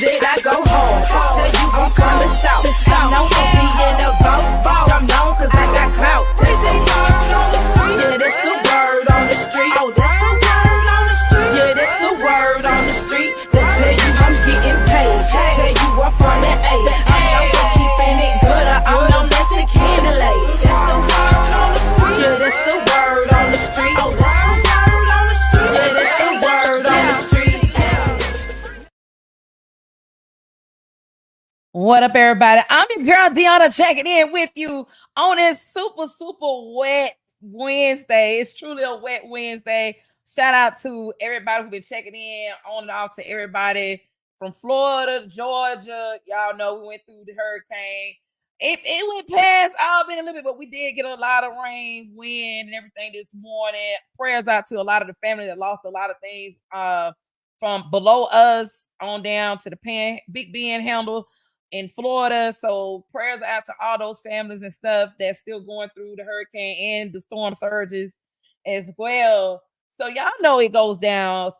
music, I go hard. Tell you I'm from the south. I'm known for being a boss. I'm known cause I got clout. They say word on the street. Yeah, that's the word on the street. Oh, that's the word on the street. Yeah, that's the word on the street. They tell you I'm getting paid. Tell you I'm from the A. I'm known for keeping it good. I'm known as the candlelight. That's the word on the street. Yeah, that's the word on the street. Oh, that's the word on the street. Yeah, that's the word on the street. What up, everybody? I'm your girl, Deanna, checking in with you on this super wet Wednesday. It's truly a wet Wednesday. Shout out to everybody who's been checking in, on and off to everybody from Florida, Georgia. Y'all know we went through the hurricane. It went past Albany a little bit, but we did get a lot of rain, wind, and everything this morning. Prayers out to a lot of the family that lost a lot of things from below us on down to the Big Panhandle in Florida. So prayers out to all those families and stuff that's still going through the hurricane and the storm surges as well. So y'all know it goes down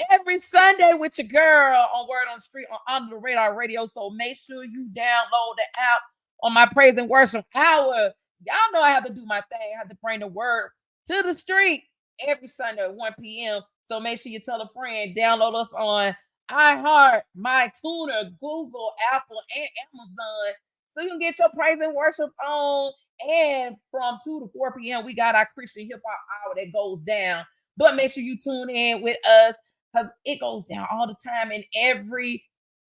every Sunday with your girl on Word on the Street on Under the Radar Radio. So make sure you download the app on my praise and worship hour. Y'all know I have to do my thing. I have to bring the word to the street every Sunday at 1 p.m. So make sure you tell a friend, download us on iHeart, MyTuner, Google, Apple, and Amazon. So you can get your praise and worship on. And from 2 to 4 p.m., we got our Christian hip hop hour that goes down. But make sure you tune in with us because it goes down all the time and every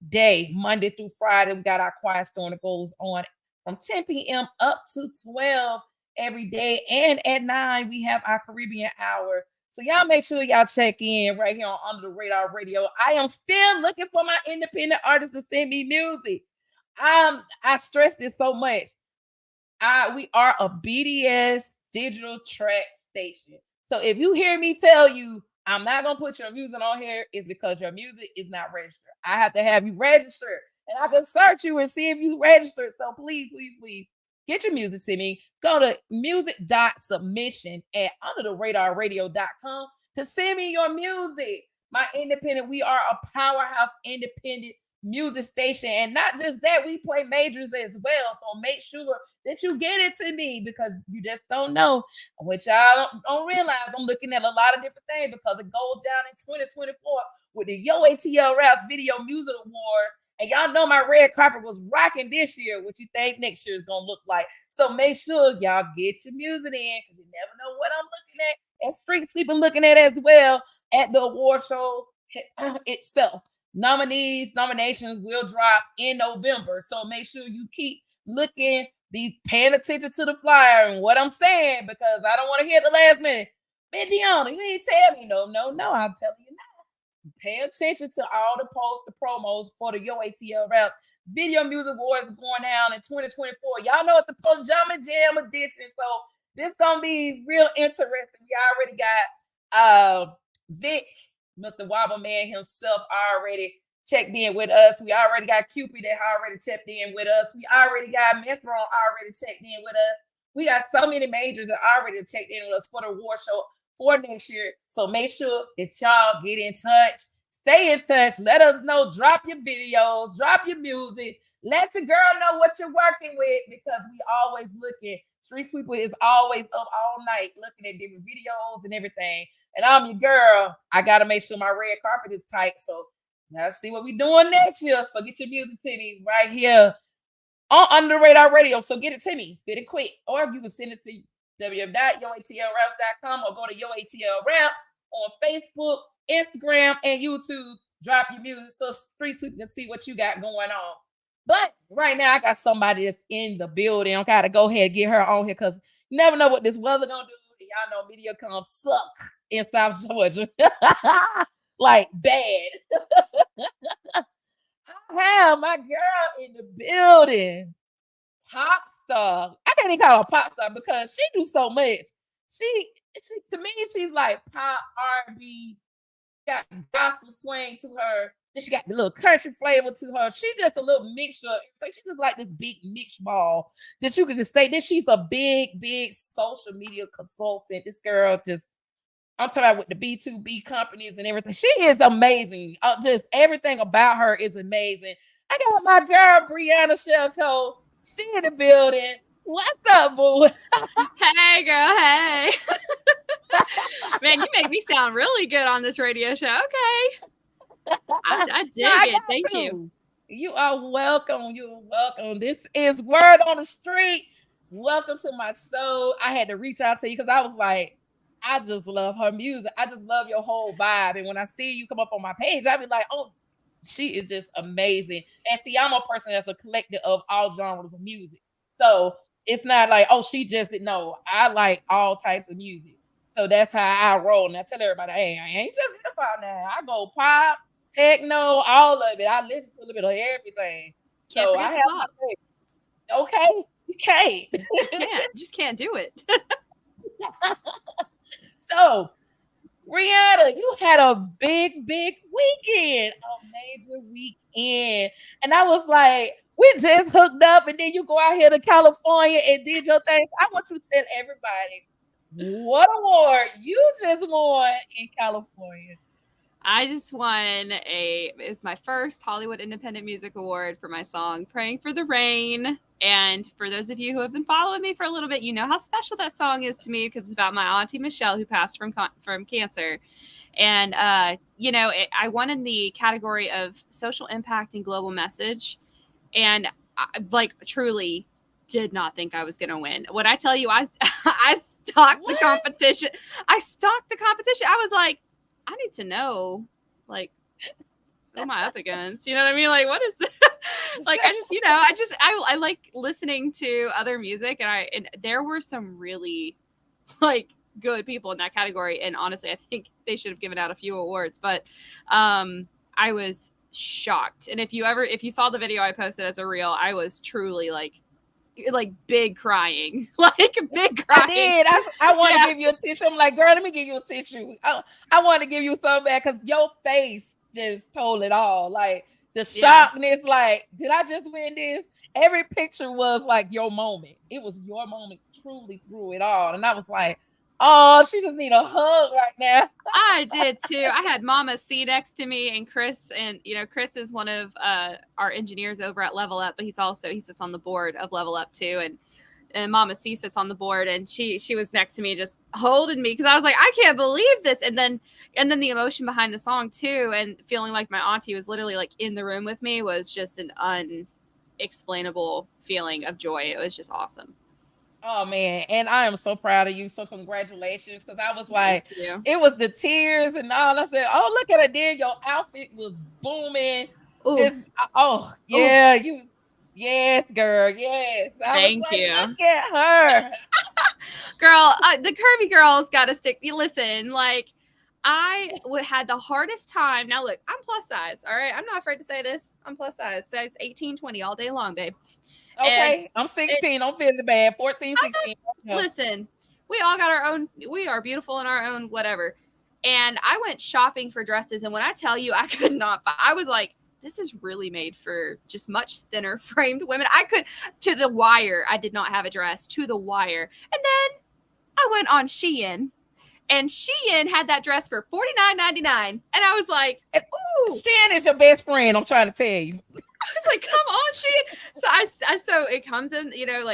day, Monday through Friday. We got our quiet storm that goes on from 10 p.m. up to 12 every day. And at 9, we have our Caribbean hour. So y'all make sure y'all check in right here on Under the Radar Radio. I am still looking for my independent artists to send me music. I stress this so much. We are a BDS digital track station. So if you hear me tell you I'm not gonna put your music on here, it's because your music is not registered. I have to have you registered, and I can search you and see if you registered. So please get your music to me. Go to music.submission@undertheradarradio.com to send me your music. My independent, we are a powerhouse independent music station. And not just that, we play majors as well. So make sure that you get it to me because you just don't know. Which I don't realize. I'm looking at a lot of different things because it goes down in 2024 with the Yo ATL Raps Video Music Award. And y'all know my red carpet was rocking this year. What you think next year is going to look like. So make sure y'all get your music in because you never know what I'm looking at. And Street Sleeping looking at as well at the award show itself. Nominations will drop in November. So make sure you keep looking, be paying attention to the flyer and what I'm saying because I don't want to hear the last minute. Man, Deanna, you didn't tell me. No, I'm telling you now. Pay attention to all the posts, the promos for the Yo ATL Raps Video Music Awards going down in 2024. Y'all know it's the Pajama Jam edition. So this gonna be real interesting. We already got Vic, Mr. Wobble Man himself already checked in with us. We already got Cupid that already checked in with us. We already got Mithron already checked in with us. We got so many majors that already checked in with us for the award show for next year. So make sure that y'all get in touch. Stay in touch. Let us know. Drop your videos. Drop your music. Let your girl know what you're working with because we always looking. Street Sweeper is always up all night looking at different videos and everything. And I'm your girl. I got to make sure my red carpet is tight. So let's see what we're doing next year. So get your music to me right here on Under the Radar Radio. So get it to me. Get it quick. Or you can send it to www.yoatlraps.com or go to Yo ATL Raps on Facebook, Instagram, and YouTube. Drop your music so Street Sweep can see what you got going on. But right now, I got somebody that's in the building. I gotta go ahead and get her on here because you never know what this weather gonna do. And y'all know media comes suck in South Georgia. Like bad. I have my girl in the building. Pop star. I can't even call her a pop star because she do so much. She to me, she's like pop R&B, got gospel swing to her. Then she got the little country flavor to her. She's just a little mixture. She's just like this big mixed ball that you could just say that she's a big social media consultant. This girl just, I'm talking about with the B2B companies and everything. She is amazing. Just everything about her is amazing. I got my girl Brianna Shelko. She in the building. What's up, boo? Hey, girl. Hey. Man, you make me sound really good on this radio show. Okay. I dig it. Thank you. You are welcome. You are welcome. This is Word on the Street. Welcome to my show. I had to reach out to you because I was like, I just love her music. I just love your whole vibe. And when I see you come up on my page, I be like, oh, she is just amazing. And see, I'm a person that's a collector of all genres of music. So it's not like, oh, she just didn't know. I like all types of music. So that's how I roll. And I tell everybody, hey, I ain't just hip hop now. I go pop, techno, all of it. I listen to a little bit of everything. Can't so forget I the have pop. Okay, you can't. Just can't do it. So, Brianna, you had a big weekend, a major weekend. And I was like, we just hooked up and then you go out here to California and did your thing. I want you to tell everybody what award you just won in California. I just won it's my first Hollywood Independent Music Award for my song Praying for the Rain. And for those of you who have been following me for a little bit, you know how special that song is to me because it's about my auntie Michelle who passed from cancer. And, I won in the category of social impact and global message. And I truly did not think I was going to win. When I tell you I stalked the competition, I was like, I need to know, like, who am I up against? You know what I mean? Like, what is this? I like listening to other music, and there were some really, good people in that category. And honestly, I think they should have given out a few awards, but I was shocked. And if you saw the video I posted as a reel, I was truly like big crying, big crying. I did. I want to give you a tissue. I'm like, girl, let me give you a tissue. I want to give you some back because your face just told it all. Like the shockness, like, did I just win this? Every picture was like your moment. It was your moment truly through it all. And I was like, oh, she just need a hug right now. I did too. I had Mama C next to me and Chris, and Chris is one of our engineers over at Level Up, but he sits on the board of Level Up too, and Mama C sits on the board, and she was next to me just holding me because I was like, I can't believe this, and then the emotion behind the song too, and feeling like my auntie was literally like in the room with me was just an unexplainable feeling of joy. It was just awesome. Oh man, and I am so proud of you. So congratulations, because I was like, it was the tears and all. I said, oh, look at her there. Your outfit was booming. Ooh. Just yeah, you, yes, girl, yes. Thank you. Look at her, girl. The curvy girls got to stick. Listen, I had the hardest time. Now look, I'm plus size. All right, I'm not afraid to say this. I'm plus size. Size 18, 20 all day long, babe. Okay, I'm 16. Don't feel the bad. 14, 16. Listen, we all got our own. We are beautiful in our own whatever. And I went shopping for dresses, and when I tell you, I could not. I was like, this is really made for just much thinner framed women. I could to the wire. I did not have a dress to the wire, and then I went on Shein. And Shein had that dress for $49.99. And I was like, ooh. Shein is your best friend, I'm trying to tell you. I was like, come on, Shein. So it comes in,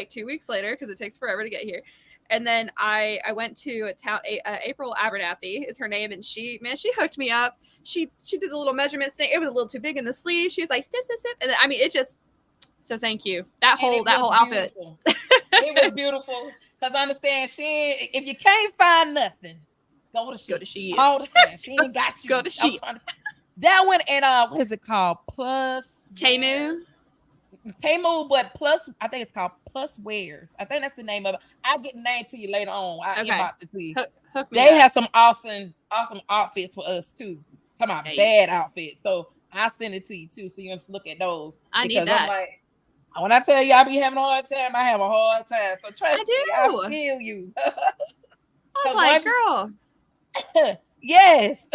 2 weeks later because it takes forever to get here. And then I went to a town, April Abernathy is her name. And she hooked me up. She did the little measurements thing. It was a little too big in the sleeve. She was like, snip, snip, snip. And then, it just, so thank you. That whole outfit. It was beautiful. Because I understand Shein, if you can't find nothing, go to Shein. All the time. She ain't got you. Go to Shein. That one and what is it called? Plus Temu, but plus I think it's called Plus Wears. I think that's the name of it. I'll get the name to you later on. I'll inbox it to you. They have some awesome outfits for us too. Talking about bad outfits. So I'll send it to you too, so you can look at those. I need that. I'm like, when I tell you I be having a hard time, I have a hard time. So trust me, I feel you. I was like, girl. Yes.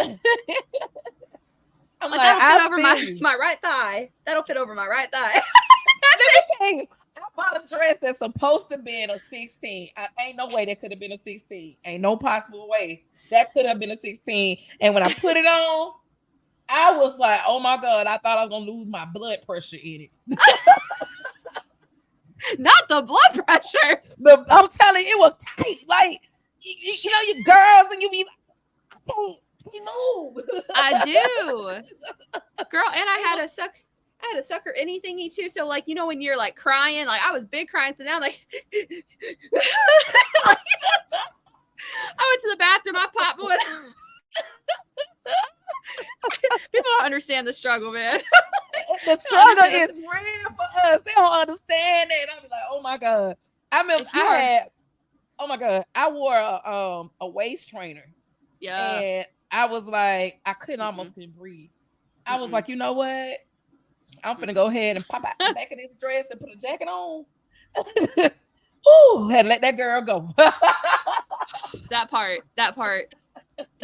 I'm that'll fit over my right thigh. That'll fit over my right thigh. Let me tell you, I bought a dress that's supposed to be a 16. Ain't no way that could have been a 16. Ain't no possible way. That could have been a 16. And when I put it on, I was like, oh my God, I thought I was gonna lose my blood pressure in it. Not the blood pressure. I'm telling you, it was tight. Like you know, you girls and you be like, I can't move. I do. Girl, and I had a sucker anythingy too. So like, you know, when you're like crying, like I was big crying, so now like, like I went to the bathroom, I popped one. People don't understand the struggle, man. The struggle is real for us. They don't understand it. I'm like, oh my God. I remember I wore a waist trainer. Yeah. And I was like, I almost couldn't breathe. I was like, you know what? I'm finna go ahead and pop out the back of this dress and put a jacket on. Ooh, had to let that girl go. That part.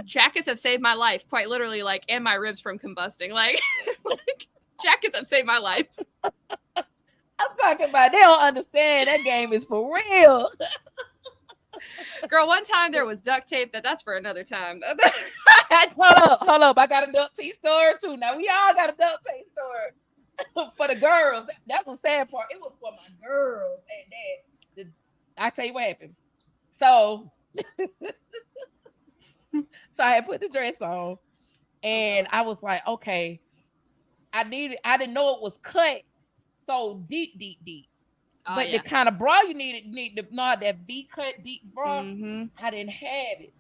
Jackets have saved my life, quite literally, like, and my ribs from combusting. Like jackets have saved my life. I'm talking about, they don't understand that game is for real. Girl, one time there was duct tape, that's for another time. Hold up. I got a duct tape story too. Now we all got a duct tape story for the girls. That was the sad part. It was for my girls and that. I tell you what happened. So I had put the dress on and I was like, okay, I didn't know it was cut so deep. Oh, but the kind of bra you need to know that V-cut deep bra. Mm-hmm. I didn't have it.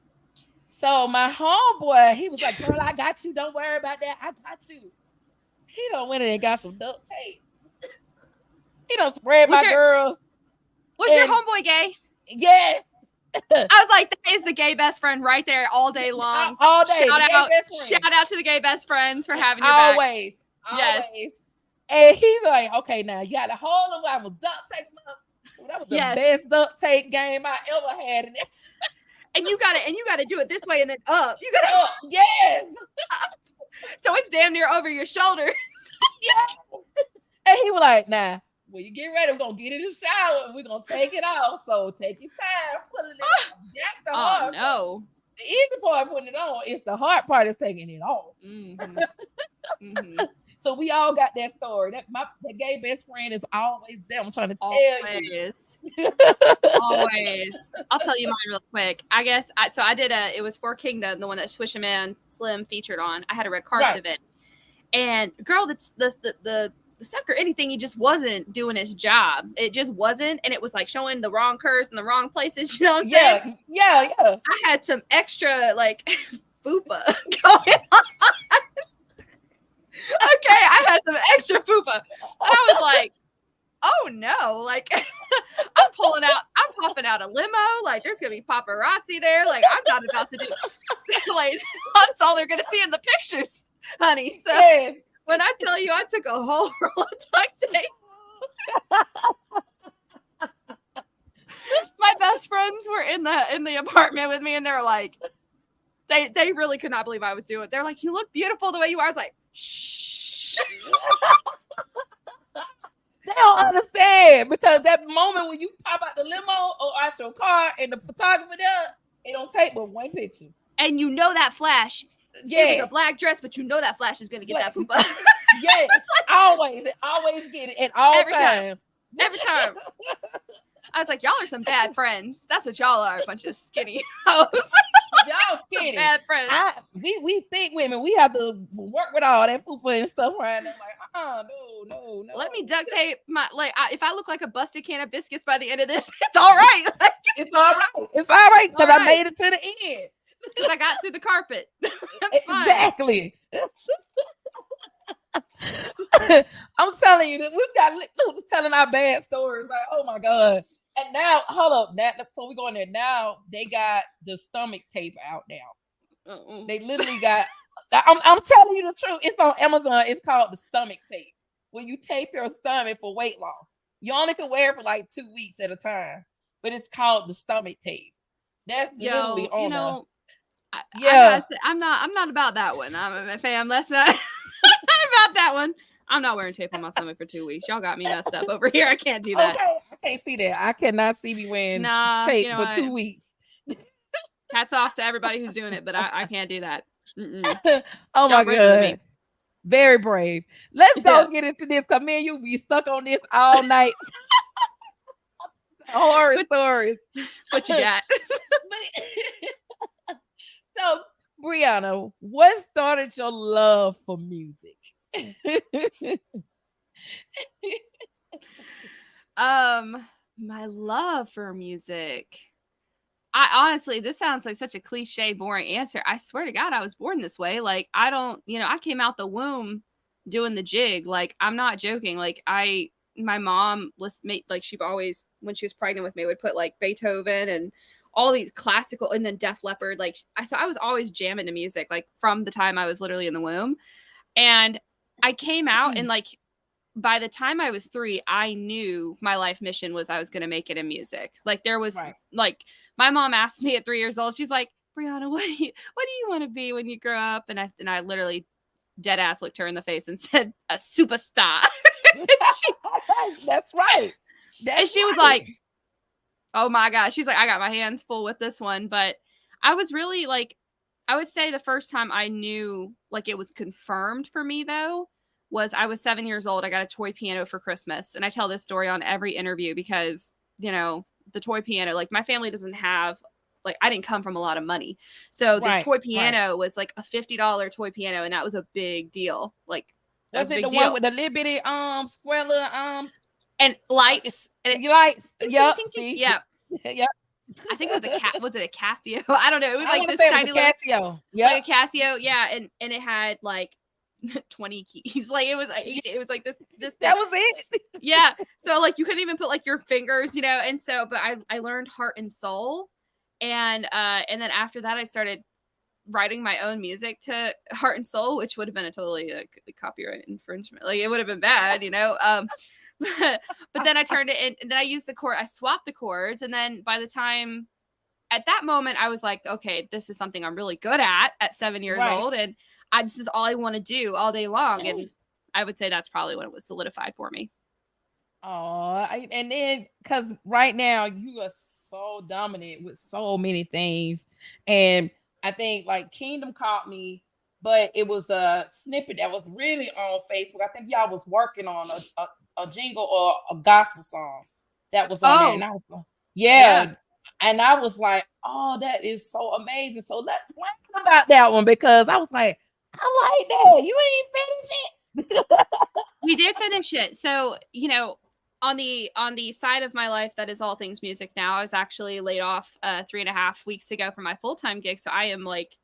So my homeboy, he was like, girl, I got you. Don't worry about that. I got you. He done went in and got some duct tape. He done spread my girls. Was your homeboy gay? Yes. I was like, that is the gay best friend right there all day long. All day. Shout out to the gay best friends for having your always, back. Yes. And he's like, okay, now you got to hold him. I'm going to duct tape him up. So that was the best duct tape game I ever had in this. And you got to do it this way and then up. You got to up. Yes. So it's damn near over your shoulder. Yes. And he was like, nah, when you get ready, we're going to get in the shower and we're going to take it off. So take your time putting it on. That's the hard part. No. The easy part of putting it on is the hard part is taking it off. Mm-hmm. Mm-hmm. So we all got that story. That gay best friend is always there. I'm trying to tell you. Always. I'll tell you mine real quick. I guess I did it was for Kingdom, the one that Swishaman Slim featured on. I had a red carpet event. And girl, the sucker anything, he just wasn't doing his job. It just wasn't. And it was like showing the wrong curves in the wrong places. You know what I'm saying? Yeah. I had some extra like fupa going on. Okay, I had some extra fupa. And I was like, oh no, like I'm popping out a limo, like there's gonna be paparazzi there. Like I'm not about to do like that's all they're gonna see in the pictures, honey. So when I tell you I took a whole roll of duct tape. My best friends were in the apartment with me and they were like, they really could not believe I was doing it. They're like, you look beautiful the way you are. I was like, shh. They don't understand because that moment when you pop out the limo or out your car and the photographer there, it don't take but one picture. And you know that flash. Yeah. It's a black dress, but you know that flash is going to get that fupa. Yes. Always get it at all times. Every time. I was like, y'all are some bad friends. That's what y'all are, a bunch of skinny hoes. Y'all skinny. Bad friends. We think women, we have to work with all that fupa and stuff around. I'm like, no. Let me duct tape my, if I look like a busted can of biscuits by the end of this, it's all right. It's all right. It's all right because I made it to the end. Because I got through the carpet. Exactly. I'm telling you that we've got Luke telling our bad stories. Like, oh my God. And now, hold up. Now, before we go in there, now they got the stomach tape out now. Uh-uh. They literally got, I'm telling you the truth. It's on Amazon. It's called the stomach tape. When you tape your stomach for weight loss. You only can wear it for like 2 weeks at a time. But it's called the stomach tape. That's literally on I'm not about that one. Fam, that's not, not about that one. I'm not wearing tape on my stomach for 2 weeks. Y'all got me messed up over here. I can't do that. Okay, I can't see that. I cannot see me wearing tape for 2 weeks. Hats off to everybody who's doing it, but I can't do that. Oh my Y'all braver than God. me. Very brave. Let's go Yeah. get into this because me and you be stuck on this all night. Horror stories. What you got? So, Brianna, what started your love for music? My love for music. I honestly, this sounds like such a cliche, boring answer. I swear to God, I was born this way. Like, I don't, I came out the womb doing the jig. Like, I'm not joking. Like, my mom like she always, when she was pregnant with me, would put like Beethoven and all these classical, and then Def Leppard. Like, so I was always jamming to music, like from the time I was literally in the womb. And I came out and like, by the time I was 3, I knew my life mission was I was going to make it in music. Like, there was like, my mom asked me at 3 years old, she's like, Brianna, what do you want to be when you grow up? And I literally dead ass looked her in the face and said, a superstar. That's right. And she was like, oh my gosh. She's like, I got my hands full with this one. But I was really like, I would say the first time I knew like it was confirmed for me though, was I was 7 years old. I got a toy piano for Christmas. And I tell this story on every interview because, the toy piano, like my family doesn't have, like I didn't come from a lot of money. So this toy piano was like a $50 toy piano. And that was a big deal. Like, was it the one with the little bitty square little and lights? And lights. Yep. Yeah. Yep. I think it was was it a Casio? I don't know. It was like this tiny little Casio. Yeah. Like a Casio, yeah. And it had like 20 keys. Like it was like this that was it. Yeah. So like you couldn't even put like your fingers, and so but I learned Heart and Soul. And then after that I started writing my own music to Heart and Soul, which would have been a totally copyright infringement. Like it would have been bad, but then I turned it in, and then I used I swapped the chords. And then by the time at that moment, I was like, okay, this is something I'm really good at 7 years old. And this is all I want to do all day long. And I would say that's probably when it was solidified for me. Oh, and then because right now you are so dominant with so many things. And I think like Kingdom caught me, but it was a snippet that was really on Facebook. I think y'all was working on a jingle or a gospel song that was on there. And I was like, yeah. And I was like, oh, that is so amazing. So let's learn about that one because I was like, I like that. You ain't finish it. We did finish it. So, on the side of my life that is all things music now, I was actually laid off 3.5 weeks ago from my full-time gig. So I am like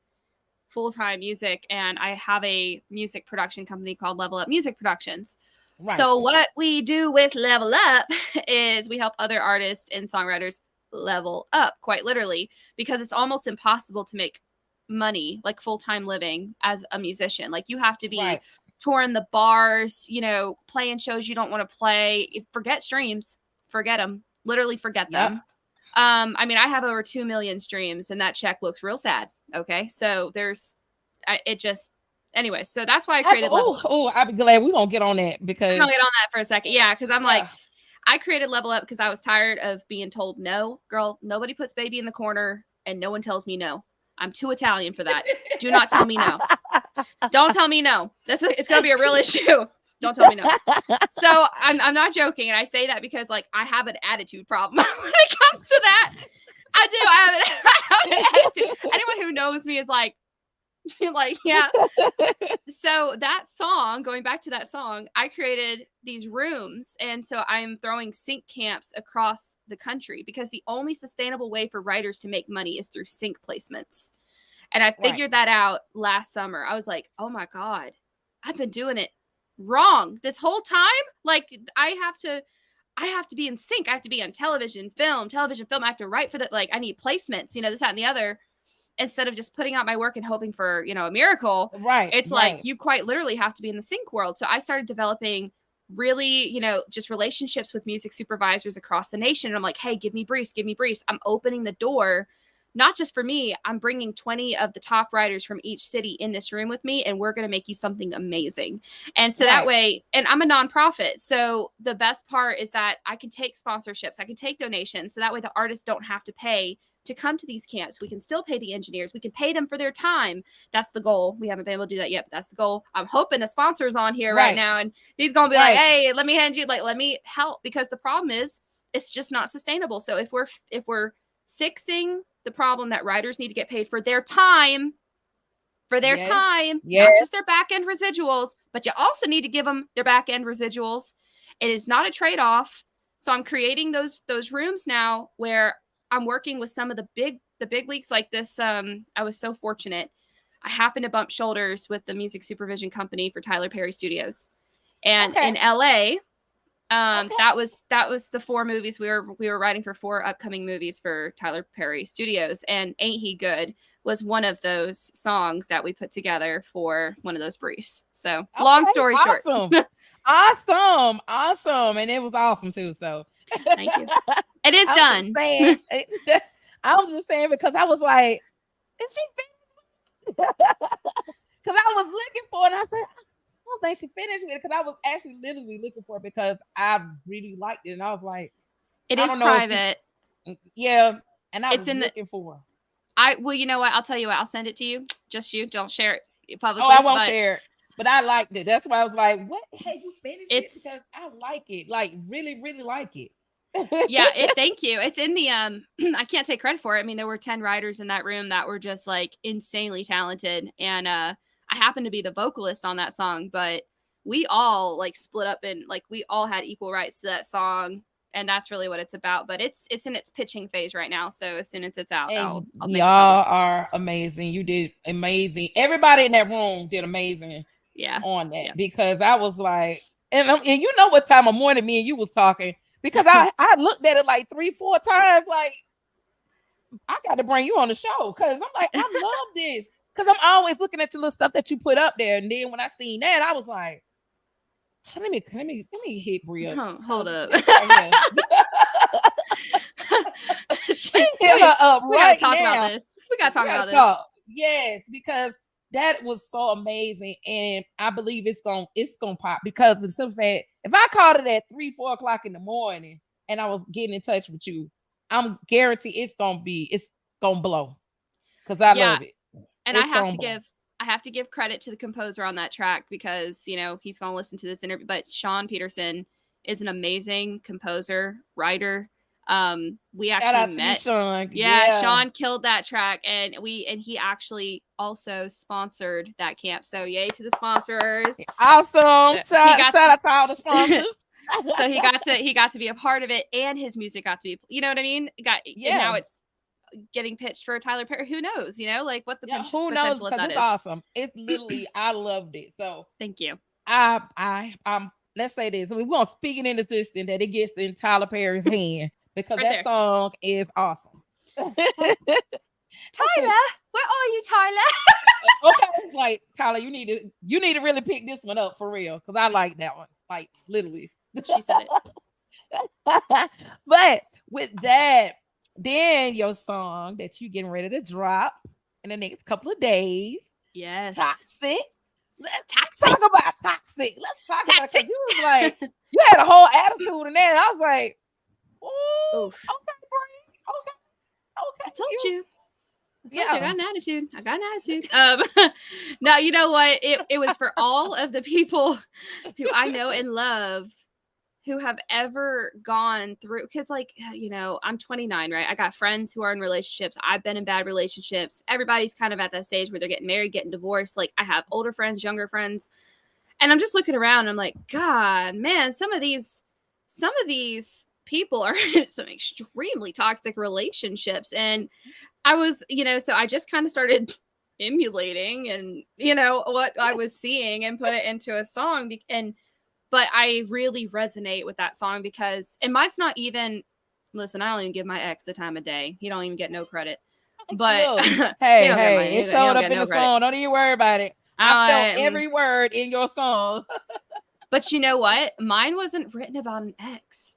full-time music, and I have a music production company called Level Up Music Productions. Right. So what we do with Level Up is we help other artists and songwriters level up, quite literally, because it's almost impossible to make money, like full-time living as a musician. Like you have to be touring the bars, playing shows you don't want to play. Forget streams, forget them, literally forget them. I mean, I have over 2 million streams, and that check looks real sad. Okay, so anyway, so that's why I created Level Up. Oh, I'll be glad we're gonna get on that because I'll get on that for a second. Yeah, because I'm like, I created Level Up because I was tired of being told no, girl, nobody puts baby in the corner and no one tells me no. I'm too Italian for that. Do not tell me no. Don't tell me no. It's gonna be a real issue. Don't tell me no. So I'm not joking, and I say that because like I have an attitude problem when it comes to that. I do. I have an attitude. Anyone who knows me is like, yeah. So that song, going back to that song, I created these rooms. And so I'm throwing sync camps across the country because the only sustainable way for writers to make money is through sync placements. And I figured that out last summer. I was like, oh my God, I've been doing it wrong this whole time. Like I have to be in sync. I have to be on television, film. I have to write for that. Like I need placements, this, that, and the other. Instead of just putting out my work and hoping for, a miracle, it's like you quite literally have to be in the sync world. So I started developing really, just relationships with music supervisors across the nation. And I'm like, hey, give me briefs. I'm opening the door not just for me, I'm bringing 20 of the top writers from each city in this room with me, and we're going to make you something amazing. And so that way, and I'm a nonprofit. So the best part is that I can take sponsorships, I can take donations. So that way the artists don't have to pay to come to these camps. We can still pay the engineers. We can pay them for their time. That's the goal. We haven't been able to do that yet, but that's the goal. I'm hoping a sponsor's on here right now, and he's going to be like, hey, let me hand you, like, let me help, because the problem is it's just not sustainable. So if we're fixing the problem that writers need to get paid for their time, not just their back end residuals, but you also need to give them their back end residuals. It is not a trade-off. So I'm creating those rooms now where I'm working with some of the big leagues like this. I was so fortunate. I happened to bump shoulders with the music supervision company for Tyler Perry Studios. And in LA, that was the 4 movies we were writing for, 4 upcoming movies for Tyler Perry Studios, and Ain't He Good was one of those songs that we put together for one of those briefs. So long story short. Awesome. And it was awesome too. So thank you. It is done. I'm just saying because I was like, is she finished? Because I was looking for it, and I said, I don't think she finished with it, because I was actually literally looking for it because I really liked it, and I was like, it is private. And I was looking for it. Well, you know what? I'll tell you what. I'll send it to you. Just you. Don't share it publicly. Oh, I won't share it. But I liked it. That's why I was like, what? Hey, you finished it? Because I like it. Like, really, really like it. Thank you. It's in the I can't take credit for it. I mean, there were 10 writers in that room that were just like insanely talented, and I happened to be the vocalist on that song, but we all like split up and like we all had equal rights to that song, and that's really what it's about. But it's in its pitching phase right now, so as soon as it's out, I'll make y'all are amazing. You did amazing. Everybody in that room did amazing. On that, because I was like, and you know what time of morning me and you was talking, because I looked at it like 3-4 times, like I got to bring you on the show, because I'm like, I love this, because I'm always looking at your little stuff that you put up there, and then when I seen that, I was like, let me hit Bria. Hold up. We gotta talk about this. We gotta talk about this. Yes, because that was so amazing, and I believe it's gonna pop, because the simple fact, if I called it at 3-4 o'clock in the morning and I was getting in touch with you, I'm guaranteed it's gonna blow, because I love it. And I have to give credit to the composer on that track, because he's gonna listen to this interview. But Sean Peterson is an amazing composer, writer. We Shout out actually met. To you, Sean. Sean killed that track, and he actually also sponsored that camp. So yay to the sponsors! Awesome. Shout out to all the sponsors. So he got to be a part of it, and his music got to be. You know what I mean? And now it's getting pitched for Tyler Perry. Who knows? Like what the who knows? Because it's awesome. It's literally I loved it. So thank you. I'm. Let's say this. We're gonna speak it in existence that it gets in Tyler Perry's hand. Because that song is awesome. Tyler, where are you, Tyler? Okay, like Tyler, you need to really pick this one up for real, because I like that one, like literally. She said it. But with that, then your song that you getting ready to drop in the next couple of days. Yes. Toxic. Let's talk about Toxic. Let's talk about it, because you was like, you had a whole attitude in that. And I was like, ooh, okay, Bree. Okay. I told you. I got an attitude. No, you know what? It was for all of the people who I know and love who have ever gone through, because I'm 29, right? I got friends who are in relationships. I've been in bad relationships. Everybody's kind of at that stage where they're getting married, getting divorced. Like I have older friends, younger friends. And I'm just looking around and I'm like, God, man, some of these people are in some extremely toxic relationships. And I was, so I just kind of started emulating and, what I was seeing and put it into a song. But I really resonate with that song because, and mine's not even, listen, I don't even give my ex the time of day. He don't even get no credit. But hey, it showed up in the song. Don't even worry about it. I felt every word in your song. But you know what? Mine wasn't written about an ex.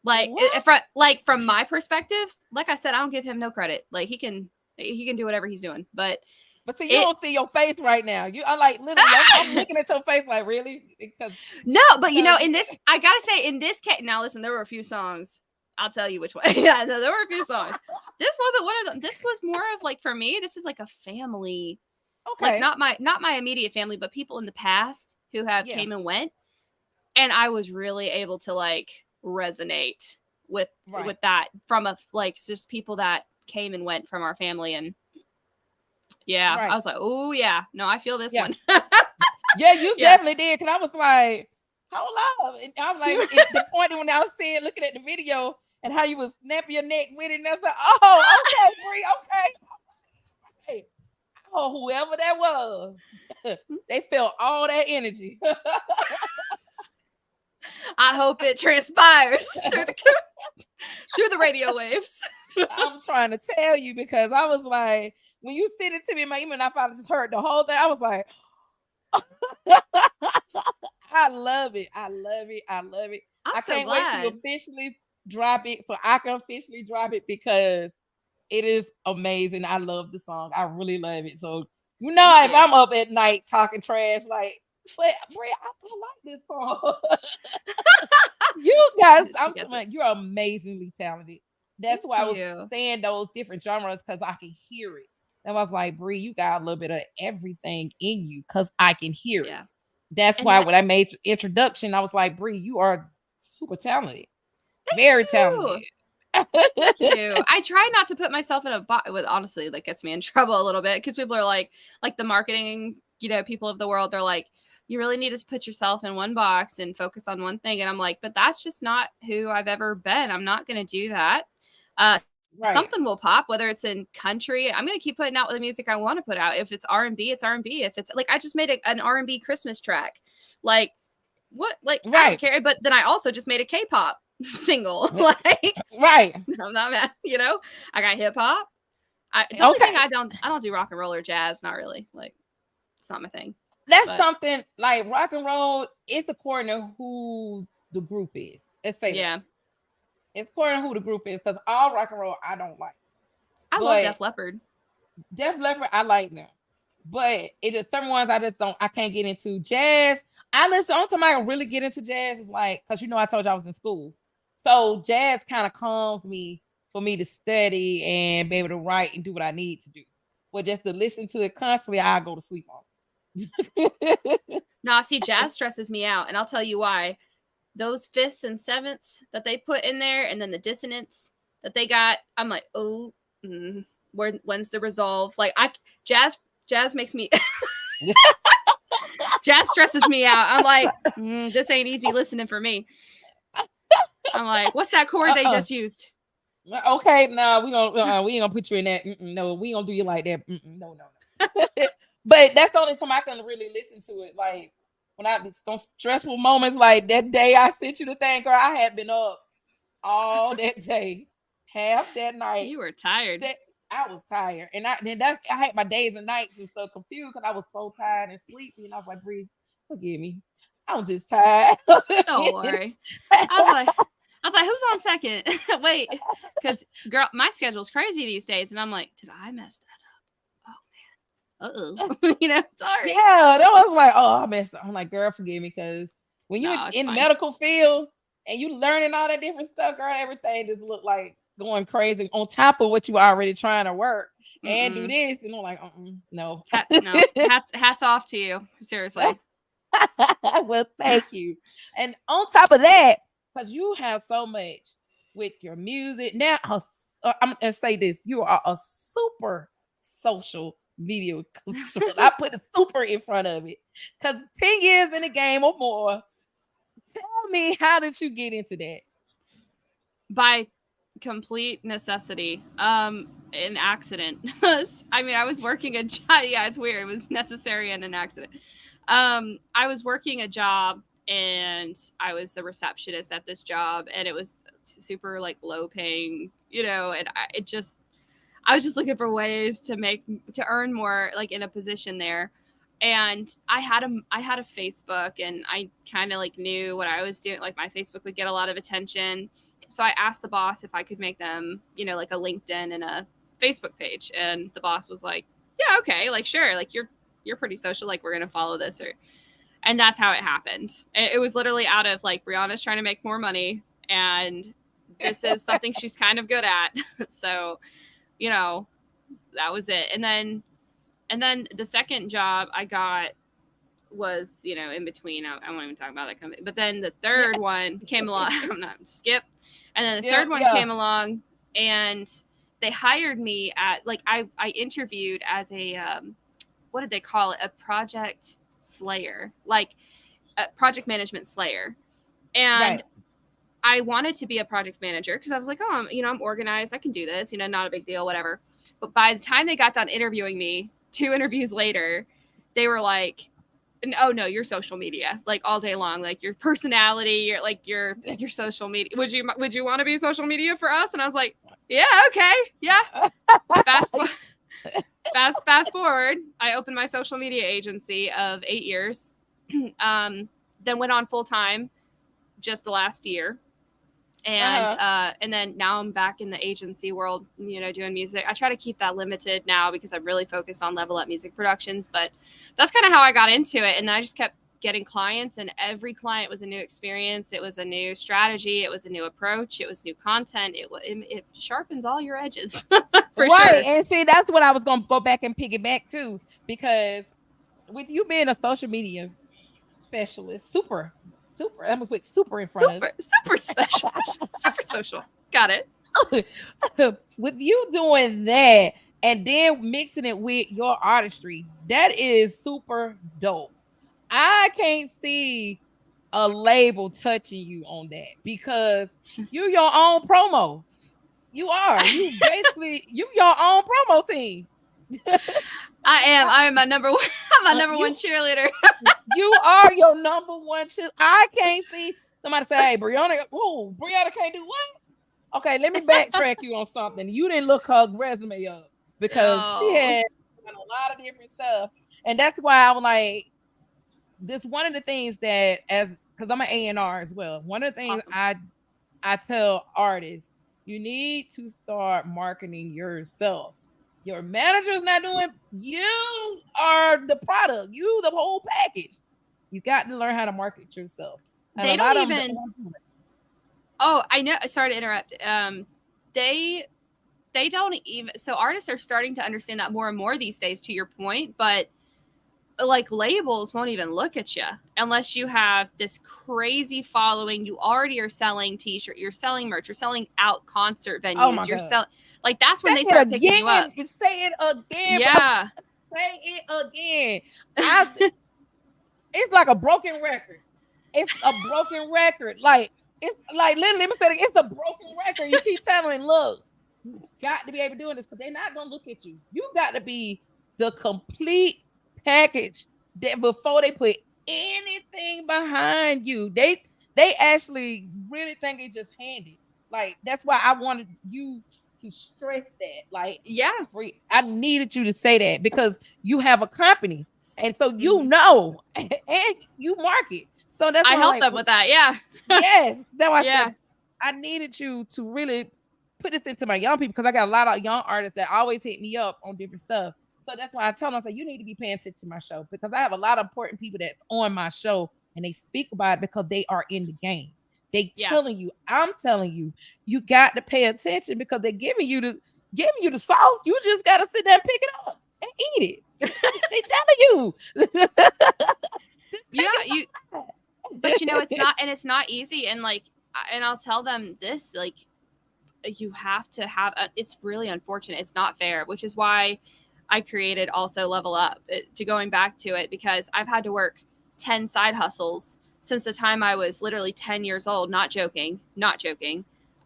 Like, What? from my perspective, like I said, I don't give him no credit. Like, he can do whatever he's doing. But But see, you it don't see your face right now. I'm like literally, I'm looking at your face like really because no, but you in this, I gotta say, in this case, now listen, there were a few songs. I'll tell you which one. Yeah, no, there were a few songs. This wasn't one of them. This was more of like, for me, this is like a family, like okay, not my immediate family, but people in the past who have yeah, came and went, and I was really able to like resonate with right, that from like just people that came and went from our family, and yeah, I right, was like, oh yeah, no, I feel this yeah, one. yeah. You Yeah. definitely did because I was like, hold up, and I was like, the point when I was seeing looking at the video and how you was snapping your neck with it, and I was like, oh, okay, Bree, okay. Oh, whoever that was, they felt all that energy. I hope it transpires through the radio waves. I'm trying to tell you because I was like, when you sent it to me in my email, and I probably just heard the whole thing. I was like, I love it. I love it. I love it. I'm I so can't wait to glad. officially drop it so I can officially drop it because it is amazing. I love the song. I really love it. So, Thank if you. I'm up at night talking trash, like, but Bria, I like this song. You guys, I'm Gets telling you, you're amazingly talented. That's Thank why I was you. saying those different genres because I can hear it. And I was like, Brie, you got a little bit of everything in you because I can hear it. Yeah. That's And why that, when I made the introduction, I was like, Brie, you are super talented, thank very you. talented. Thank you. I try not to put myself in a box. With honestly, that gets me in trouble a little bit because people are like the marketing, people of the world. They're like, you really need to put yourself in one box and focus on one thing. And I'm like, but that's just not who I've ever been. I'm not going to do that. Right. Something will pop, whether it's in country. I'm going to keep putting out the music I want to put out. If it's R&B, it's R&B. If it's like, I just made an R&B Christmas track. Like, what? Like, I don't Right. care. But then I also just made a K-pop single. Like, Right. I'm not mad. I got hip hop. The only thing Okay. I don't do rock and roll or jazz. Not really. Like, it's not my thing. That's But something like rock and roll. It's according to who the group is. Let's say that. yeah, It's according to who the group is because all rock and roll I don't like. I love But Def Leppard. Def Leppard, I like them. But it is some ones I can't get into. Jazz, I listen, only time I can really get into jazz is like, because I told you I was in school. So jazz kind of calms me for me to study and be able to write and do what I need to do. But just to listen to it constantly, I go to sleep on. Nah, see, jazz stresses me out, and I'll tell you why. Those fifths and sevenths that they put in there, and then the dissonance that they got, I'm like, oh, when's the resolve? Like, jazz makes me jazz stresses me out. I'm like, this ain't easy listening for me. I'm like, what's that chord they just used? Okay, no, we ain't gonna put you in that. No, we ain't gonna do you like that. No. But that's the only time I can really listen to it. Like when those stressful moments, like that day I sent you the thing, girl. I had been up all that day, half that night. You were tired. I was tired, and I had my days and nights and stuff confused because I was so tired and sleepy. And I was like, "Breathe, forgive me. I'm just tired." Don't worry. I was like, who's on second? Wait, because girl, my schedule's crazy these days, and I'm like, did I mess that up? Oh man. Sorry. Yeah, that was like, oh, I messed up. I'm like, girl, forgive me, because when you're in the fine. medical field and you learning all that different stuff, girl, everything just look like going crazy on top of what you already trying to work and do this. And I'm like, no. No. Hats off to you. Seriously. Well, thank you. And on top of that, because you have so much with your music now, I'm gonna say this: you are a super social media. I put the super in front of it because 10 years in the game or more. Tell me, how did you get into that? By complete necessity. An accident. I mean, I was working a job. Yeah, it's weird. It was necessary and an accident. I was working a job and I was the receptionist at this job, and it was super like low paying, and I was just looking for ways to earn more, like in a position there. And I had a Facebook, and I kind of like knew what I was doing. Like my Facebook would get a lot of attention. So I asked the boss if I could make them, like a LinkedIn and a Facebook page. And the boss was like, yeah, okay, like, sure. Like you're pretty social. Like we're going to follow this. And that's how it happened. It was literally out of like, Brianna's trying to make more money. And this is something she's kind of good at. So, that was it. And then the second job I got was, in between. I won't even talk about that company. But then the third one came along. I'm not skip. And then the third one came along, and they hired me at like I interviewed as a what did they call it? A project slayer, like a project management slayer. And I wanted to be a project manager because I was like, oh, I'm organized. I can do this, not a big deal, whatever. But by the time they got done interviewing me, 2 interviews later, they were like, oh no, your social media, like all day long, like your personality, your social media. Would you want to be social media for us? And I was like, yeah, okay, yeah. Fast forward, I opened my social media agency of 8 years, then went on full time just the last year. And then now I'm back in the agency world, doing music. I try to keep that limited now because I'm really focused on Level Up Music Productions, but that's kind of how I got into it. And then I just kept getting clients, and every client was a new experience. It was a new strategy. It was a new approach. It was new content. It sharpens all your edges. For sure. And see, that's what I was going to go back and piggyback to, because with you being a social media specialist, super, I almost put super in front of it. Super special, super social. Got it. With you doing that and then mixing it with your artistry, that is super dope. I can't see a label touching you on that because you're your own promo. You are. You basically you your own promo team. I am my number one. I'm my number one cheerleader. You are your number one cheerleader. I can't see somebody say, "Hey, Brianna can't do what?" Okay, let me backtrack you on something. You didn't look her resume up because she had done a lot of different stuff, and that's why I was like, this one of the things that because I'm an A&R as well. One of the things I tell artists, you need to start marketing yourself. Your manager's not doing, you are the product, you the whole package. You got to learn how to market yourself. And they don't even. Oh, I know. Sorry to interrupt. They don't even. So artists are starting to understand that more and more these days. To your point, but like labels won't even look at you unless you have this crazy following. You already are selling t-shirt, you're selling merch, you're selling out concert venues, you're selling, like that's when they start picking you up. Say it again. Yeah. Say it again. It's like a broken record. It's a broken record. Like it's like literally it's a broken record. You keep telling them, look, you got to be able to do this because they're not gonna look at you. You got to be the complete package that before they put anything behind you. They actually really think it's just handed. Like that's why I wanted you to stress that. Like, yeah, I needed you to say that because you have a company, and so you know, and you market. So that's why I helped them with that. Yeah. Yes, that's why I said I needed you to really put this into my young people because I got a lot of young artists that always hit me up on different stuff. So that's why I tell them, I say, you need to be paying attention to my show because I have a lot of important people that's on my show and they speak about it because they are in the game. They telling you, I'm telling you, you got to pay attention because they're giving you the sauce. You just got to sit there and pick it up and eat it. They telling you. But it's not easy. And like, and I'll tell them this, like, you have to have, it's really unfortunate. It's not fair, which is why I created also Level Up, to going back to it, because I've had to work 10 side hustles since the time I was literally 10 years old. Not joking.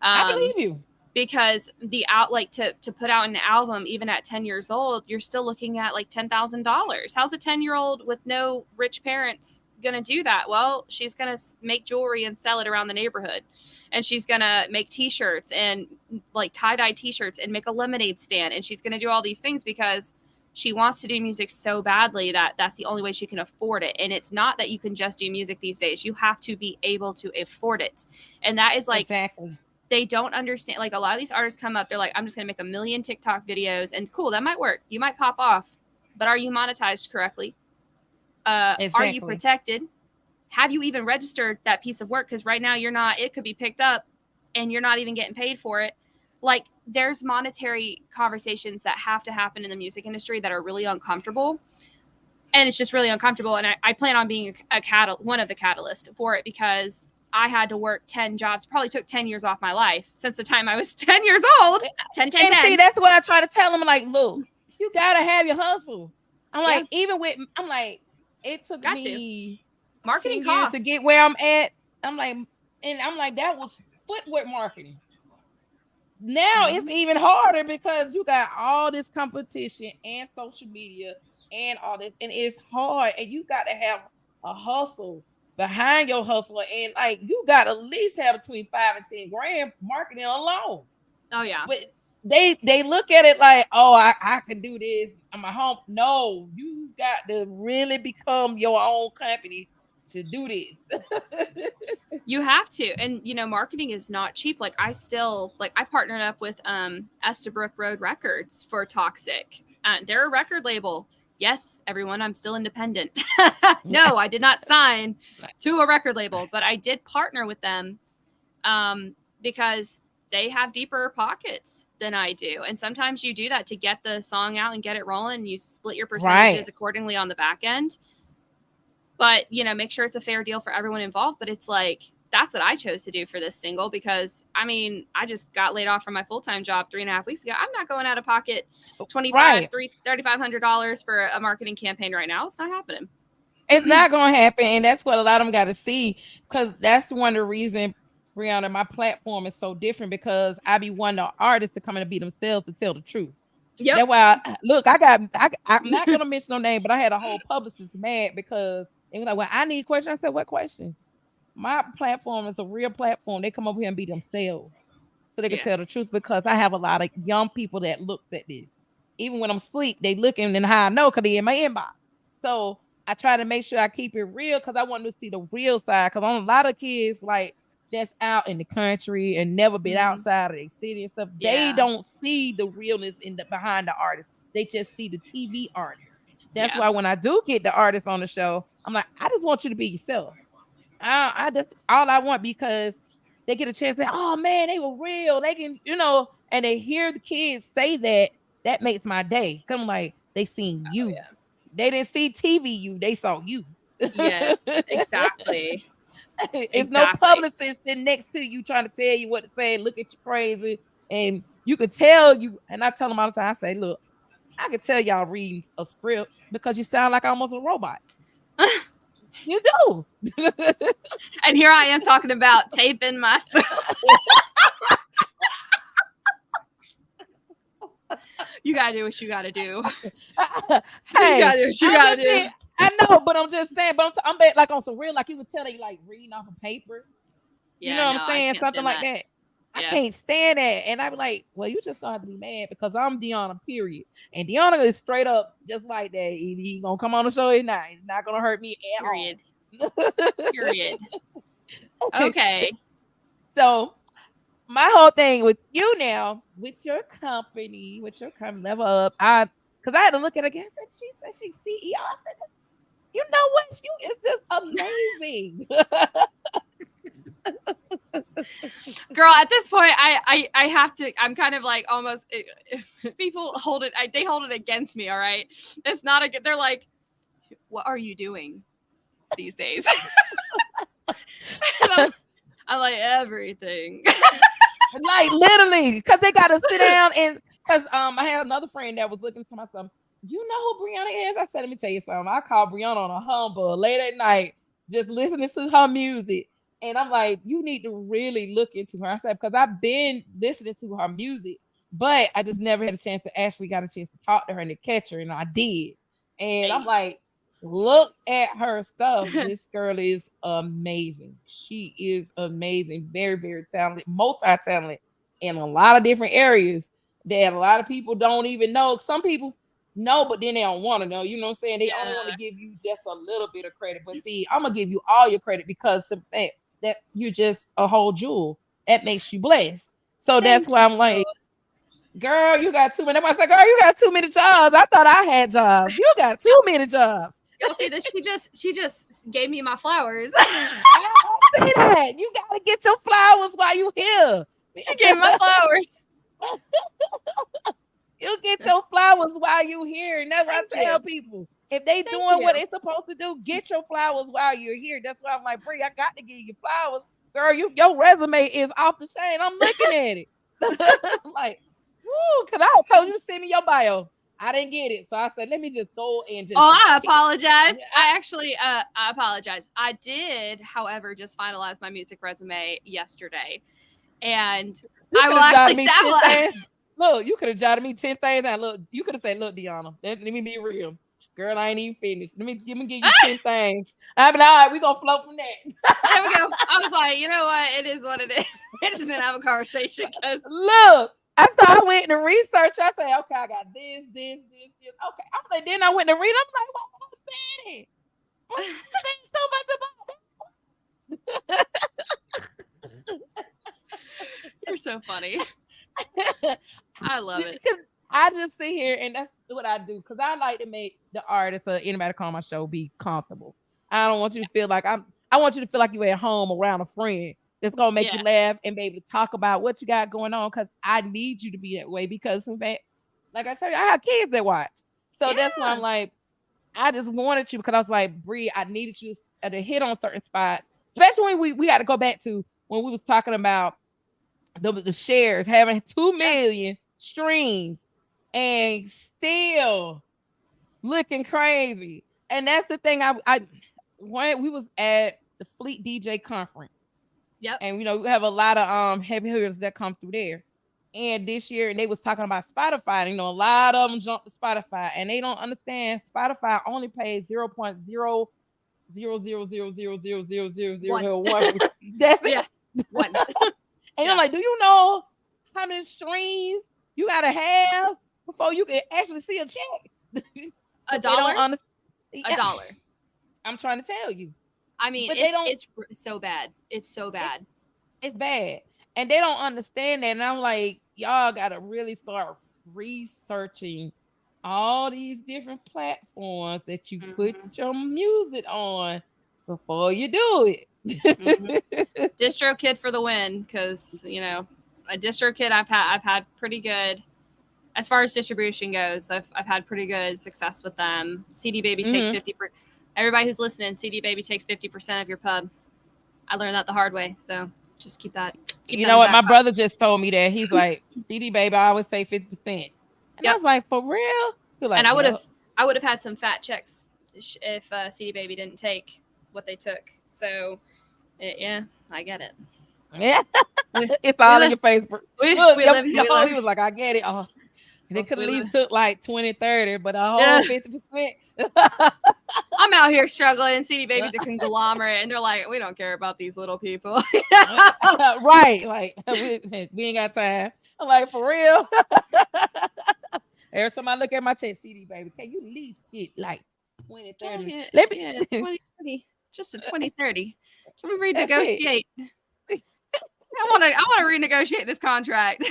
I believe you. Because to put out an album, even at 10 years old, you're still looking at like $10,000. How's a 10-year-old with no rich parents going to do that? Well, she's going to make jewelry and sell it around the neighborhood. And she's going to make t-shirts and like tie-dye t-shirts and make a lemonade stand. And she's going to do all these things because she wants to do music so badly that that's the only way she can afford it. And it's not that you can just do music these days. You have to be able to afford it. And that is like, exactly. they don't understand. Like a lot of these artists come up, they're like, I'm just going to make a million TikTok videos, and cool, that might work. You might pop off, but are you monetized correctly? Are you protected? Have you even registered that piece of work? Because right now you're not. It could be picked up, and you're not even getting paid for it. Like there's monetary conversations that have to happen in the music industry that are really uncomfortable. And it's just really uncomfortable. And I plan on being one of the catalysts for it, because I had to work 10 jobs, probably took 10 years off my life since the time I was 10 years old. 10. See, that's what I try to tell them. I'm like, look, you got to have your hustle. I'm like, it took me marketing 10 years costs to get where I'm at. I'm like, that was footwear marketing. Now it's even harder because you got all this competition and social media and all this, and it's hard, and you got to have a hustle behind your hustle, and like you got to at least have between 5 and 10 grand marketing alone. Oh yeah, but they look at it like, oh, I can do this on my home. No, you got to really become your own company to do this. You have to. And marketing is not cheap. Like I partnered up with Estabrook Road Records for Toxic. They're a record label. Yes, everyone, I'm still independent. No, I did not sign to a record label, but I did partner with them because they have deeper pockets than I do. And sometimes you do that to get the song out and get it rolling. And you split your percentages accordingly on the back end. But, make sure it's a fair deal for everyone involved. But it's like, that's what I chose to do for this single, because I just got laid off from my full-time job 3.5 weeks ago. I'm not going out of pocket $3,500 for a marketing campaign right now. It's not happening. It's not going to happen. And that's what a lot of them got to see, because that's one of the reasons, Brianna, my platform is so different, because I be wanting the artists to come in and be themselves to tell the truth. Yep. That's why I'm not going to mention no name, but I had a whole publicist mad because they were like, well, I need questions. I said, what question? My platform is a real platform. They come over here and be themselves so they can tell the truth, because I have a lot of young people that look at this. Even when I'm asleep, they looking, and how I know, because they in my inbox. So I try to make sure I keep it real, because I want them to see the real side. Because on a lot of kids like that's out in the country and never been outside of their city and stuff, they don't see the realness behind the artist. They just see the TV artist. That's why when I do get the artist on the show, I'm like, I just want you to be yourself. That's all I want, because they get a chance to say, oh man, they were real. They can, and they hear the kids say that makes my day. Come like, they seen you. Yeah. They didn't see TV you, they saw you. Yes, exactly. It's no publicist sitting next to you trying to tell you what to say, look at you crazy. And you could tell you, and I tell them all the time, I say, look, I can tell y'all read a script because you sound like almost a robot. You do. And here I am talking about taping my phone. You gotta do what you gotta do. Hey, you gotta do what you gotta do. I know, but I'm just saying. But I'm like on some real, like you could tell they like reading off a paper. Yeah, you know what I'm saying? Something like that. Yeah. I can't stand that. And I be like, well, you just gonna have to be mad because I'm Deanna, period. And Deanna is straight up just like that. Either he gonna come on the show or not. It's not gonna hurt me at all. Period. Okay. So my whole thing with you now, with your company, Level Up, because I had to look at it again. I said she's CEO. I said, you know what? It's just amazing. Girl, at this point, I have to. I'm kind of like almost. People hold it. They hold it against me. All right, it's not a. They're like, what are you doing these days? I'm like, everything. Like literally, because they got to sit down and because I had another friend that was looking for myself. You know who Brianna is? I said, let me tell you something. I called Brianna on a humble late at night, just listening to her music. And I'm like, you need to really look into her. I said, because I've been listening to her music, but I just never had a chance to actually got a chance to talk to her and to catch her. And I did. And I'm like, look at her stuff. This girl is amazing. She is amazing. Very, very talented, multi-talented in a lot of different areas that a lot of people don't even know. Some people know, but then they don't want to know. You know what I'm saying? They only want to give you just a little bit of credit. But see, I'm going to give you all your credit because of the fact that you're just a whole jewel. that makes you blessed. So that's Thank why I'm you. like, girl, you got too many. Everybody's like, girl, you got too many jobs. I thought I had jobs. You got too many jobs. Y'all see this? She just gave me my flowers. I don't see that. You gotta get your flowers while you here. She gave me my flowers. You get your flowers while you here. And that's what Thank I tell you. people. If they Thank doing what you. they supposed to do, get your flowers while you're here. That's why I'm like, Brie, I got to give you flowers. Girl, your resume is off the chain. I'm looking at it. I'm like, woo, because I told you to send me your bio. I didn't get it. So I said, let me just go and just. Oh, I apologize. I apologize. I did, however, just finalize my music resume yesterday. And I will actually say, look, you could have jotted me 10 things. And look, you could have said, look, Deanna, let me be real. Girl, I ain't even finished. Let me give you 10 things. I'll be like, all right, we're going to flow from that. There we go. I was like, you know what? It is what it is. We're just going to have a conversation. Look, after I went to research, I said, okay, I got this. Okay. I'm like, then I went to read. I'm like, what Betty? So much about You're so funny. I love it. I just sit here and that's what I do because I like to make the artist or anybody call my show be comfortable. I don't want you to feel like I want you to feel like you're at home around a friend that's gonna make you laugh and be able to talk about what you got going on because I need you to be that way because in fact, like I tell you, I have kids that watch. So that's why I'm like, I just wanted you because I was like, Brie, I needed you to hit on certain spots, especially when we got to go back to when we was talking about the shares having 2 million streams and still looking crazy. And that's the thing. When we was at the Fleet DJ conference. Yep. And we have a lot of heavy hitters that come through there. And this year, and they was talking about Spotify. And, a lot of them jumped to Spotify, and they don't understand Spotify only pays 0.00000000001. That's it. One. And I'm like, do you know how many streams you gotta have before you can actually see a check? $1? $1. I'm trying to tell you. I mean, it's so bad. It's so bad. It's bad. And they don't understand that. And I'm like, y'all gotta really start researching all these different platforms that you put your music on before you do it. DistroKid for the win, because a DistroKid I've had pretty good as far as distribution goes. I've had pretty good success with them. CD Baby takes 50%. Everybody who's listening, CD Baby takes 50% of your pub. I learned that the hard way, so just keep that. You know what? My brother just told me that. He's like, CD Baby, I always say 50%. And I was like, for real? Like, and I would have had some fat checks if CD Baby didn't take what they took. So, yeah, I get it. Yeah, it's all in your face. He was like, I get it. Oh, they could at least took like 20, 30, but a whole 50%. I'm out here struggling. CD Baby's a conglomerate, and they're like, we don't care about these little people. Right. Like, we ain't got time. I'm like, for real? Every time I look at my check, CD Baby, can you at least get like 20, 30? Let me 20, 30. Just a 20, 30. Can we renegotiate? I want to renegotiate this contract.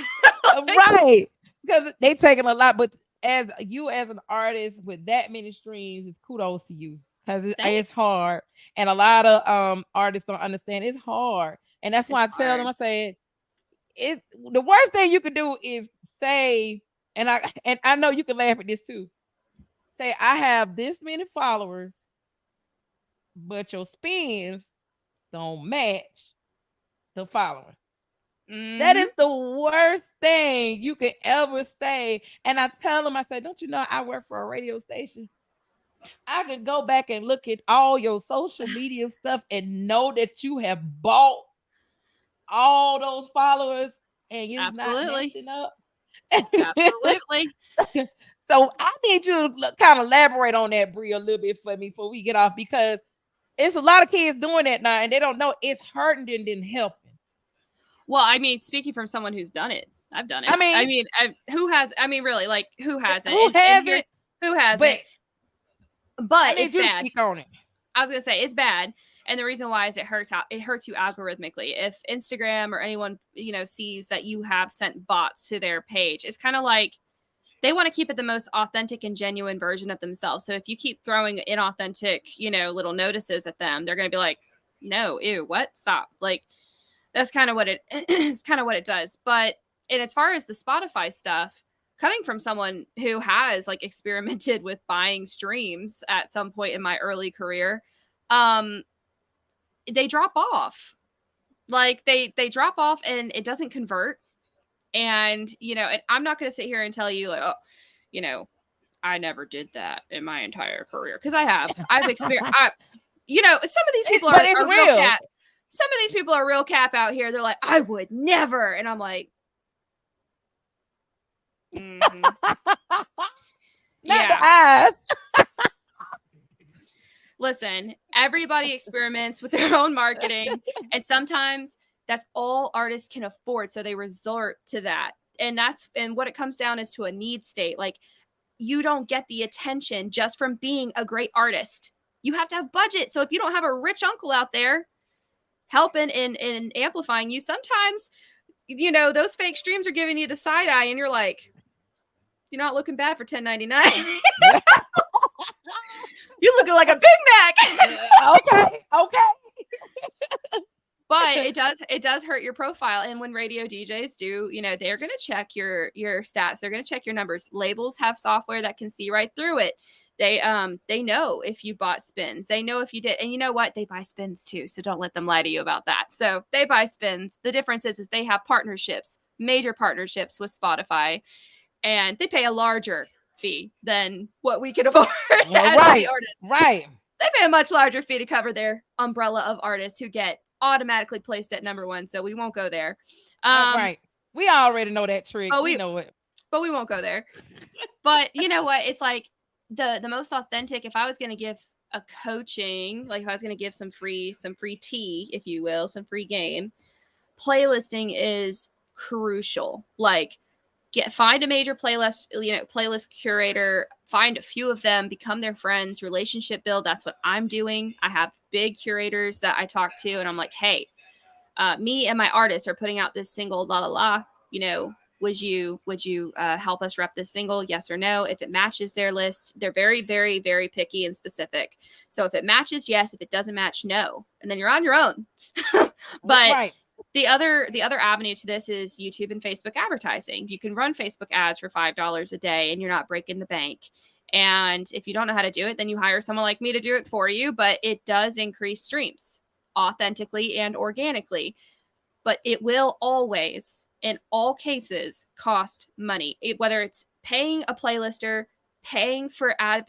Right. Because they taking a lot, but as an artist with that many streams, it's kudos to you because it's hard, and a lot of artists don't understand it's hard, and that's why I tell them, I say, it's the worst thing you could do is say, and I know you can laugh at this too. Say I have this many followers, but your spins don't match the following. That is the worst thing you can ever say. And I tell them, I say, don't you know I work for a radio station? I can go back and look at all your social media stuff and know that you have bought all those followers and you're not matching up. Absolutely. So I need you to kind of elaborate on that, Brie, a little bit for me before we get off, because it's a lot of kids doing that now and they don't know it's hurting and didn't help. Well, I mean, speaking from someone who's done it, I've done it. Who hasn't? Who hasn't? Who hasn't? But it's bad. Speak on it. I was gonna say it's bad, And the reason why is it hurts you algorithmically. If Instagram or anyone, sees that you have sent bots to their page, it's kind of like they want to keep it the most authentic and genuine version of themselves. So if you keep throwing inauthentic, little notices at them, they're going to be like, no, ew, what? Stop. Like, that's kind of what it's kind of what it does. But, and as far as the Spotify stuff, coming from someone who has like experimented with buying streams at some point in my early career, they drop off. Like they drop off and it doesn't convert. And, and I'm not going to sit here and tell you like, oh, I never did that in my entire career. Cause I've experienced, some of these people are real cap. Some of these people are real cap out here. They're like, I would never. And I'm like, yeah. Listen, everybody experiments with their own marketing. And sometimes that's all artists can afford. So they resort to that. And what it comes down is to a need state. Like, you don't get the attention just from being a great artist. You have to have budget. So if you don't have a rich uncle out there helping and amplifying you, sometimes, those fake streams are giving you the side eye and you're like, you're not looking bad for $10.99. You're looking like a Big Mac. Okay. But it does hurt your profile. And when radio DJs do, they're going to check your stats. They're going to check your numbers. Labels have software that can see right through it. They know if you bought spins. They know if you did. And you know what? They buy spins too. So don't let them lie to you about that. So they buy spins. The difference is they have partnerships, major partnerships with Spotify, and they pay a larger fee than what we can afford. Right. They pay a much larger fee to cover their umbrella of artists who get automatically placed at number one, so we won't go there. Right. We already know that trick. We know it. But we won't go there. But you know what? It's like the most authentic, if I was going to give a coaching, like if I was going to give some free tea, if you will, some free game, playlisting is crucial. Like, find a major playlist curator, find a few of them, become their friends, relationship build. That's what I'm doing. I have big curators that I talk to, and I'm like, hey, me and my artist are putting out this single, la la la. Would you help us rep this single? Yes or no? If it matches their list, they're very, very, very picky and specific. So if it matches, yes. If it doesn't match, no. And then you're on your own. But right. The other avenue to this is YouTube and Facebook advertising. You can run Facebook ads for $5 a day and you're not breaking the bank. And if you don't know how to do it, then you hire someone like me to do it for you. But it does increase streams authentically and organically. But it will always, in all cases, cost money. Whether it's paying a playlister, paying for ad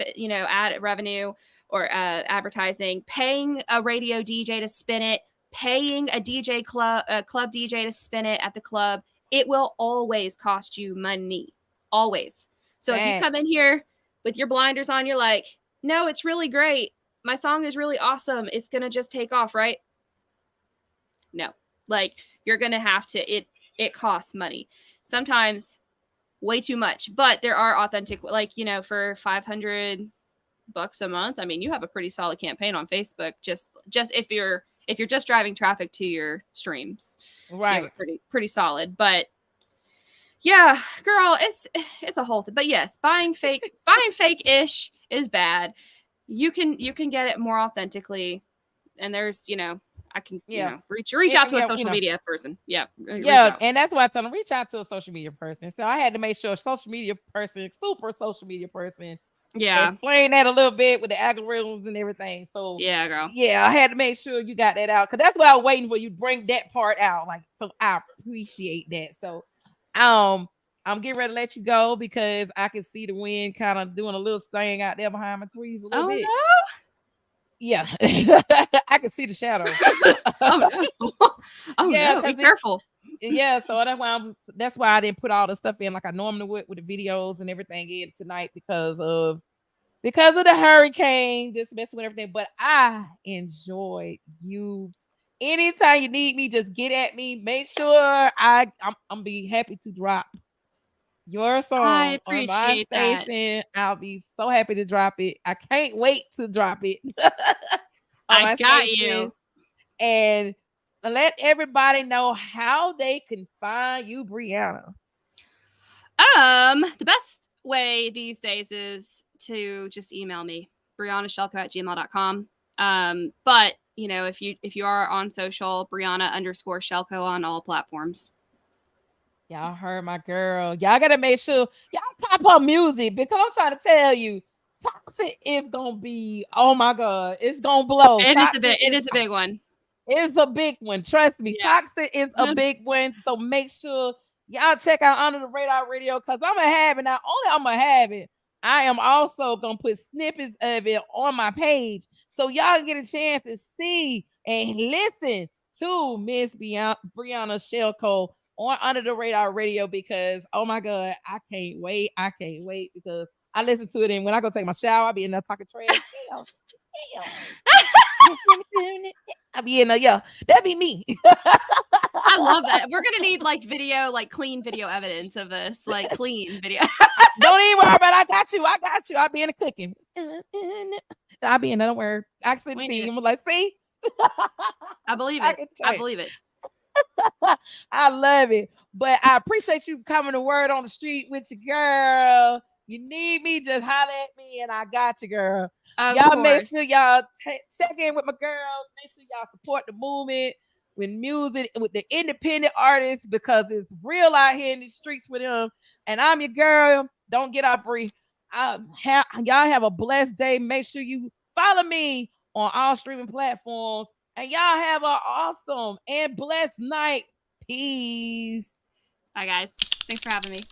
revenue or advertising, paying a radio DJ to spin it, paying a club DJ to spin it at the club, it will always cost you money. Always. So if you come in here with your blinders on, you're like, no, it's really great. My song is really awesome. It's going to just take off, right? No. Like, you're going to have to, it costs money. Sometimes way too much, but there are authentic, like, for $500 a month. I mean, you have a pretty solid campaign on Facebook. Just if you're just driving traffic to your streams, right? Pretty solid. But yeah, girl, it's a whole thing. But yes, buying fake-ish is bad. You can get it more authentically, and there's I can reach out to a social media person. Yeah, and that's why I tell them, reach out to a social media person. So I had to make sure a social media person, super social media person. Yeah. Explain that a little bit with the algorithms and everything. So yeah, girl. Yeah, I had to make sure you got that out, because that's what I was waiting for, you bring that part out. Like, so I appreciate that. So I'm getting ready to let you go because I can see the wind kind of doing a little thing out there behind my trees a little bit. No? Yeah. I can see the shadow. Oh no. Be careful. Yeah, so that's why I didn't put all the stuff in like I normally would with the videos and everything in tonight, because of the hurricane, just messing with everything. But I enjoyed you. Anytime you need me, just get at me. Make sure I'm be happy to drop your song on my station. I'll be so happy to drop it. I can't wait to drop it. my got station. you. And let everybody know how they can find you, Brianna. The best way these days is to just email me, briannashelko@gmail.com. But you know, if you are on social, Brianna_Shelko on all platforms. Y'all heard my girl. Y'all gotta make sure y'all pop her music because I'm trying to tell you, Toxic is gonna be, oh my god, it's gonna blow. It Toxic is a big one. It's a big one. Trust me. Yeah. Toxic is a big one. So make sure y'all check out Under the Radar Radio because I'm gonna have it. Not only I'm gonna have it, I am also gonna put snippets of it on my page so y'all get a chance to see and listen to Miss Brianna Shelko on Under the Radar Radio because oh my god, I can't wait. I can't wait because I listen to it and when I go take my shower, I'll be in there talking trash. I'll be in there, yeah. That'd be me. I love that. We're gonna need like video, like clean video evidence of this, like clean video. Don't even worry about it. I got you. I'll be in the cooking. I'll be in there. Don't worry. Actually, the team was like, see? I believe it. I believe it. I love it. But I appreciate you coming to Word on the Street with your girl. You need me, just holler at me and I got you, girl. Y'all make sure y'all check in with my girl. Make sure y'all support the movement with music, with the independent artists because it's real out here in the streets with them. And I'm your girl. Don't get out, Bree. Y'all have a blessed day. Make sure you follow me on all streaming platforms. And y'all have an awesome and blessed night. Peace. Bye, guys. Thanks for having me.